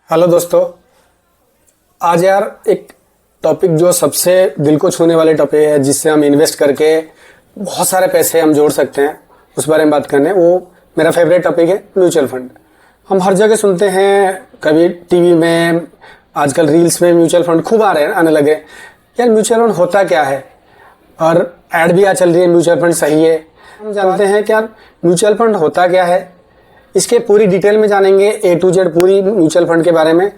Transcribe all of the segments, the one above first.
Hello दोस्तों। आज यार एक टॉपिक जो सबसे दिल को छूने वाले टॉपिक है, जिससे हम इन्वेस्ट करके बहुत सारे पैसे हम जोड़ सकते हैं, उस बारे में बात करने। वो मेरा फेवरेट टॉपिक है म्यूचुअल फंड। हम हर जगह सुनते हैं, कभी टीवी में, आजकल रील्स में म्यूचुअल फंड खूब आ रहे हैं, आने लगे। यार म्यूचुअल फंड होता क्या है? और ऐड भी आ चल रही है म्यूचुअल फंड सही है। हम जानते हैं कि यार म्यूचुअल फंड होता क्या है, इसके पूरी डिटेल में जानेंगे, ए टू जेड पूरी म्यूचुअल फंड के बारे में।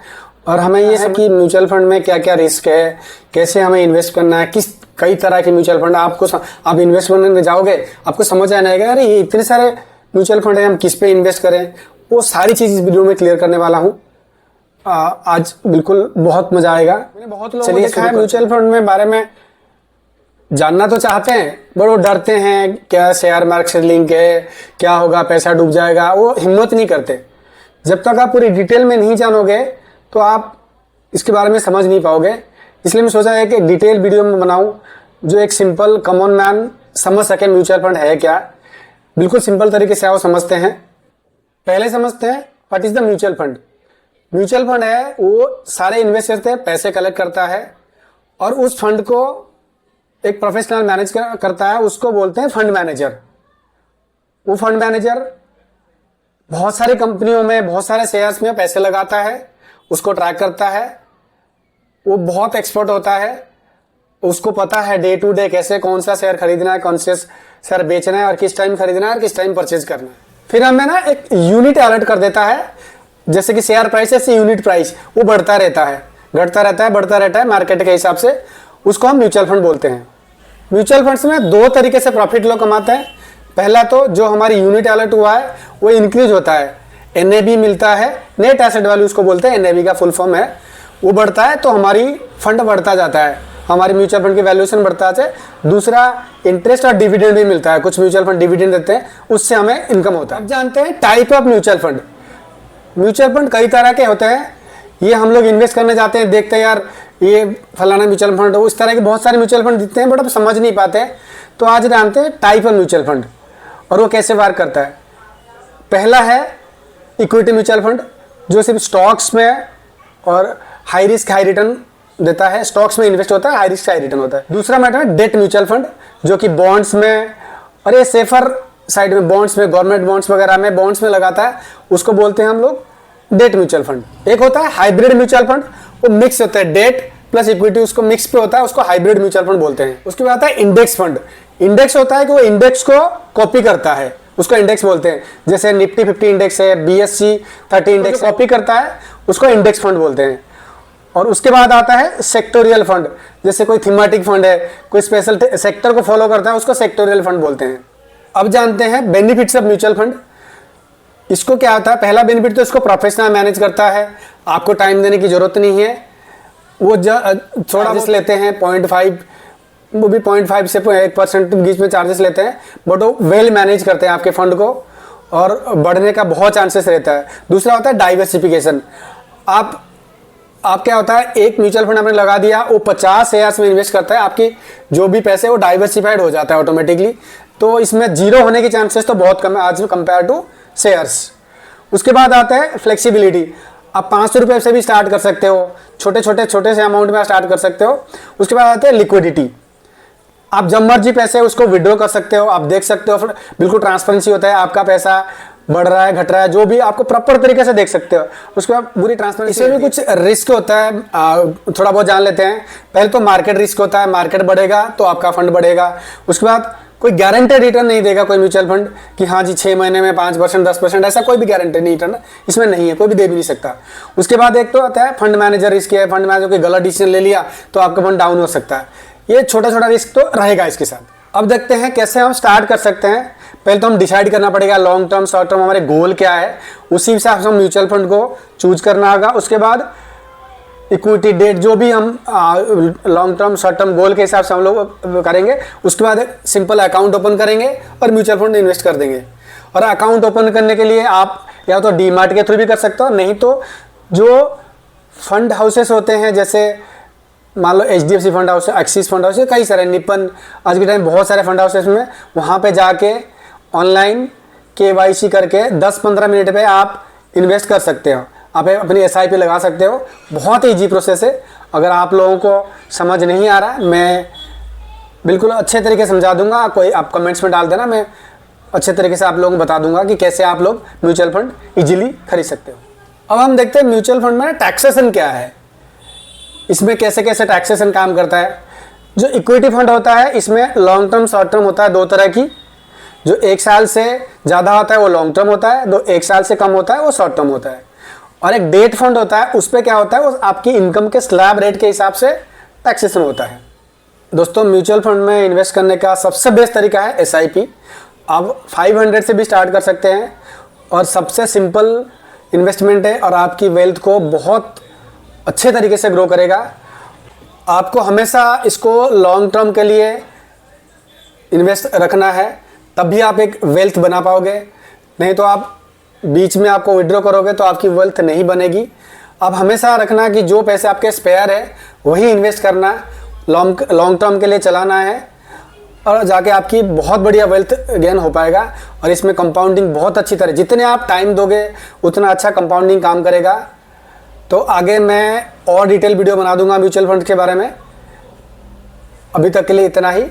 और हमें ये है कि म्यूचुअल फंड में क्या क्या रिस्क है, कैसे हमें इन्वेस्ट करना है, किस कई तरह के म्यूचुअल फंड आप इन्वेस्ट करने जाओगे, आपको समझ आने आएगा अरे ये इतने सारे म्यूचुअल फंड है, हम किस पे इन्वेस्ट करें। वो सारी चीज इस वीडियो में क्लियर करने वाला हूँ। आज बिल्कुल बहुत मजा आएगा। मैंने बहुत लोगों को देखा है म्यूचुअल फंड में बारे में जानना तो चाहते हैं, बट वो डरते हैं, क्या शेयर मार्केट से लिंक है, क्या होगा, पैसा डूब जाएगा, वो हिम्मत नहीं करते। जब तक आप पूरी डिटेल में नहीं जानोगे तो आप इसके बारे में समझ नहीं पाओगे। इसलिए मैं सोचा है कि एक डिटेल वीडियो में बनाऊं, जो एक सिंपल कॉमन मैन समझ सके म्यूचुअल फंड है क्या। बिल्कुल सिंपल तरीके से आओ समझते हैं। पहले समझते हैं what is the mutual fund. Mutual fund है वो सारे इन्वेस्टर से पैसे कलेक्ट करता है और उस फंड को एक प्रोफेशनल मैनेज करता है, उसको बोलते हैं फंड मैनेजर। वो फंड मैनेजर बहुत सारी कंपनियों में, बहुत सारे शेयर्स में पैसे लगाता है, उसको ट्रैक करता है। वो बहुत एक्सपर्ट होता है, उसको पता है डे टू डे कैसे कौन सा शेयर खरीदना है, कौन से शेयर बेचना है, और किस टाइम खरीदना है और किस टाइम परचेज करना है। फिर हमें ना एक यूनिट अलर्ट कर देता है, जैसे कि शेयर प्राइस ऐसे यूनिट प्राइस वो बढ़ता रहता है, घटता रहता है, बढ़ता रहता है मार्केट के हिसाब से। उसको हम म्यूचुअल फंड बोलते हैं। म्यूचुअल फंड्स में दो तरीके से प्रॉफिट लोग कमाते हैं। पहला तो जो हमारी यूनिट अलर्ट हुआ है वो इंक्रीज होता है, एनएबी मिलता है, नेट एसेट वैल्यू उसको बोलते हैं, एनएबी का फुल फॉर्म है। वो बढ़ता है तो हमारी फंड बढ़ता जाता है, हमारी म्यूचुअल फंड की वैल्यूएशन बढ़ता है। दूसरा इंटरेस्ट और डिविडेंड भी मिलता है, कुछ म्यूचुअल फंड डिविडेंड देते हैं, उससे हमें इनकम होता है। अब जानते हैं type of mutual fund. Mutual fund कई तरह के होते हैं। ये हम लोग इन्वेस्ट करने जाते हैं, देखते हैं यार ये फलाना म्यूचुअल फंड, उस तरह के बहुत सारे म्यूचुअल फंड दिखते हैं, बट अब समझ नहीं पाते। तो आज जानते हैं टाइप ऑफ म्यूचुअल फंड और वो कैसे वर्क करता है। पहला है इक्विटी म्यूचुअल फंड, जो सिर्फ स्टॉक्स में और हाई रिस्क हाई रिटर्न देता है, स्टॉक्स में इन्वेस्ट होता है, हाई रिस्क हाई रिटर्न होता है। दूसरा मैटर है डेट म्यूचुअल फंड, जो कि बॉन्ड्स में और ये सेफर साइड में, बॉन्ड्स में, गवर्नमेंट बॉन्ड्स वगैरह में, बॉन्ड्स में लगाता है, उसको बोलते हैं हम लोग डेट म्यूचुअल फंड। एक होता है हाइब्रिड म्यूचुअल फंड, वो मिक्स होता है, डेट प्लस इक्विटी उसको मिक्स पे होता है, उसको हाइब्रिड म्यूचुअल फंड बोलते हैं। उसके बाद आता है इंडेक्स फंड। इंडेक्स होता है कि वो इंडेक्स को कॉपी करता है, उसको इंडेक्स बोलते हैं। जैसे निफ्टी 50 इंडेक्स है, BSE 30 इंडेक्स कॉपी करता है, उसको इंडेक्स फंड बोलते हैं। और उसके बाद आता है सेक्टोरियल फंड, जैसे कोई थीमेटिक फंड है, कोई स्पेशल सेक्टर को फॉलो करता है, उसको सेक्टोरियल फंड बोलते हैं। अब जानते हैं बेनिफिट्स ऑफ म्यूचुअल फंड। इसको क्या होता है? पहला बेनिफिट तो इसको प्रोफेशनल मैनेज करता है, आपको टाइम देने की जरूरत नहीं है। वो थोड़ा बहुत लेते हैं 0.5, वो भी 0.5 से 1% के बीच में चार्जेस लेते हैं, बट वो वेल मैनेज करते हैं आपके फंड को और बढ़ने का बहुत चांसेस रहता है। दूसरा होता है डाइवर्सिफिकेशन। आप क्या होता है, एक म्यूचुअल फंड आपने लगा दिया, वो 50 शेयर्स में इन्वेस्ट करता है, आपकी जो भी पैसे वो डाइवर्सिफाइड हो जाता है ऑटोमेटिकली। तो इसमें जीरो होने की चांसेस तो बहुत कम है आज कंपेयर टू शेयर्स। उसके बाद आता है फ्लेक्सिबिलिटी। आप 500 रुपये से भी स्टार्ट कर सकते हो, छोटे से अमाउंट में स्टार्ट कर सकते हो। उसके बाद आते हैं लिक्विडिटी। आप जब मर्जी पैसे उसको विड्रॉ कर सकते हो, आप देख सकते हो, बिल्कुल ट्रांसपेरेंसी होता है, आपका पैसा बढ़ रहा है घट रहा है, जो भी आपको प्रॉपर तरीके से देख सकते हो। उसके बाद पूरी ट्रांसपेरेंसी। इसमें भी कुछ रिस्क होता है, थोड़ा बहुत जान लेते हैं। पहले तो मार्केट रिस्क होता है, मार्केट बढ़ेगा तो आपका फंड बढ़ेगा। उसके बाद कोई गारंटेड रिटर्न नहीं देगा कोई म्यूचुअल फंड कि हाँ जी 6 महीने में 5%, 10%, ऐसा कोई भी गारंटेड नहीं रिटर्न इसमें नहीं है, कोई भी दे भी नहीं सकता। उसके बाद एक तो आता है फंड मैनेजर रिस्क है, फंड मैनेजर कोई गलत डिसीजन ले लिया तो आपका फंड डाउन हो सकता है। ये छोटा रिस्क तो रहेगा इसके साथ। अब देखते हैं कैसे हम स्टार्ट कर सकते हैं। पहले तो हम डिसाइड करना पड़ेगा लॉन्ग टर्म, शॉर्ट टर्म हमारे गोल क्या है, उसी हिसाब से हम म्यूचुअल फंड को चूज करना होगा। उसके बाद इक्विटी, डेट, जो भी हम long term short term goal के हिसाब से हम लोग करेंगे। उसके बाद सिंपल अकाउंट ओपन करेंगे और म्यूचुअल फंड इन्वेस्ट कर देंगे। और अकाउंट ओपन करने के लिए आप या तो डीमार्ट के थ्रू भी कर सकते हो, नहीं तो जो फंड हाउसेस होते हैं, जैसे मान लो HDFC fund house, axis fund house, कई सारे, निपन, आज के टाइम बहुत सारे फंड हाउसेस में, वहाँ पे जाके ऑनलाइन KYC करके 10-15 मिनट पे आप इन्वेस्ट कर सकते हो। आप अपनी SIP लगा सकते हो। बहुत ईजी प्रोसेस है। अगर आप लोगों को समझ नहीं आ रहा, मैं बिल्कुल अच्छे तरीके से समझा दूंगा। कोई आप कमेंट्स में डाल देना, मैं अच्छे तरीके से आप लोगों को बता दूंगा कि कैसे आप लोग म्यूचुअल फंड इजीली खरीद सकते हो। अब हम देखते हैं म्यूचुअल फंड में टैक्सेशन क्या है, इसमें कैसे कैसे टैक्सेशन काम करता है। जो इक्विटी फंड होता है इसमें लॉन्ग टर्म शॉर्ट टर्म होता है, दो तरह की। जो 1 साल से ज़्यादा होता है वो लॉन्ग टर्म होता है, 1 साल से कम होता है वो शॉर्ट टर्म होता है। और एक डेट फंड होता है, उस पर क्या होता है, वो आपकी इनकम के स्लैब रेट के हिसाब से टैक्सेशन होता है। दोस्तों, म्यूचुअल फंड में इन्वेस्ट करने का सबसे बेस्ट तरीका है SIP। आप 500 से भी स्टार्ट कर सकते हैं और सबसे सिंपल इन्वेस्टमेंट है और आपकी वेल्थ को बहुत अच्छे तरीके से ग्रो करेगा। आपको हमेशा इसको लॉन्ग टर्म के लिए इन्वेस्ट रखना है, तभी आप एक वेल्थ बना पाओगे। नहीं तो आप बीच में आपको विड्रॉ करोगे तो आपकी वेल्थ नहीं बनेगी। आप हमेशा रखना कि जो पैसे आपके स्पेयर है वही इन्वेस्ट करना, लॉन्ग टर्म के लिए चलाना है, और जाके आपकी बहुत बढ़िया वेल्थ गेन हो पाएगा। और इसमें कंपाउंडिंग बहुत अच्छी तरह, जितने आप टाइम दोगे उतना अच्छा कंपाउंडिंग काम करेगा। तो आगे मैं और डिटेल वीडियो बना दूंगा म्यूचुअल फंड के बारे में। अभी तक के लिए इतना ही।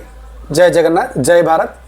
जय जगन्नाथ, जय भारत।